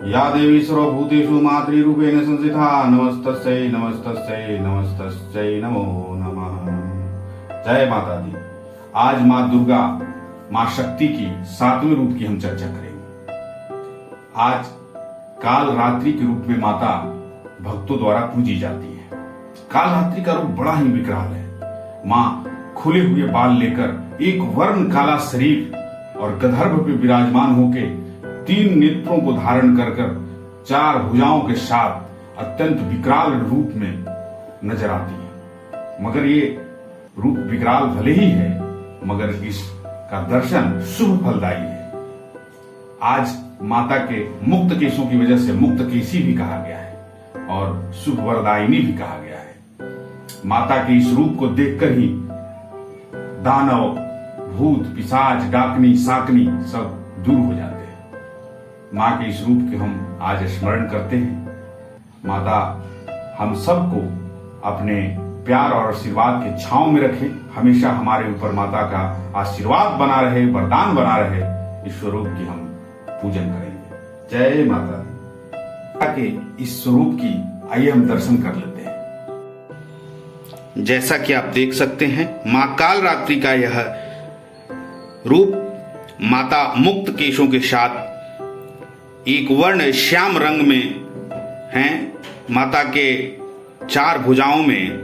या देवी सर्वभूतेषु मातृरूपेण संस्थिता नमस्तस्यै नमस्तस्यै नमस्तस्यै नमो नमः। जय माता दी। आज माँ दुर्गा माँ शक्ति की 7वें रूप की हम चर्चा करेंगे। आज काल रात्रि के रूप में माता भक्तों द्वारा पूजी जाती है। काल रात्रि का रूप बड़ा ही विकराल है। माँ खुले हुए बाल लेकर एक वर्ण काला शरीर और गंधर्व पे विराजमान होके 3 नेत्रों को धारण कर 4 भुजाओं के साथ अत्यंत विकराल रूप में नजर आती है। मगर ये रूप विकराल भले ही है, मगर इसका दर्शन शुभ फलदायी है। आज माता के मुक्त केशों की वजह से मुक्त केशी भी कहा गया है और शुभ वरदायिनी भी कहा गया है। माता के इस रूप को देखकर ही दानव, भूत, पिशाच, डाकनी, साकनी सब दूर हो जाते हैं। माँ के इस रूप के हम आज स्मरण करते हैं। माता हम सबको अपने प्यार और आशीर्वाद के छांव में रखे। हमेशा हमारे ऊपर माता का आशीर्वाद बना रहे, वरदान बना रहे। इस स्वरूप की हम पूजन करेंगे। जय माता दी। के इस स्वरूप की आइए हम दर्शन कर लेते हैं। जैसा कि आप देख सकते हैं, मां काल रात्रि का यह रूप माता मुक्त केशों के साथ एक वर्ण श्याम रंग में हैं। माता के 4 भुजाओं में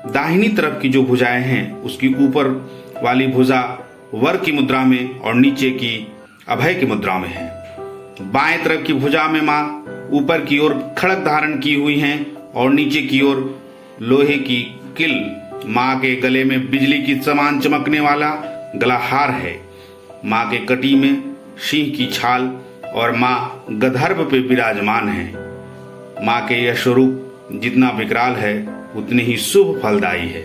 दाहिनी तरफ की जो भुजाएं हैं उसकी ऊपर वाली भुजा वर की मुद्रा में और नीचे की अभय की मुद्रा में है। बाएं तरफ की भुजा में मां ऊपर की ओर खड़ग धारण की हुई हैं और नीचे की ओर लोहे की किल। मां के गले में बिजली की समान चमकने वाला गला हार है। मां के कटी में सिंह की छाल और मां गंधर्व पे विराजमान है। मां के यह स्वरूप जितना विकराल है उतनी ही शुभ फलदायी है।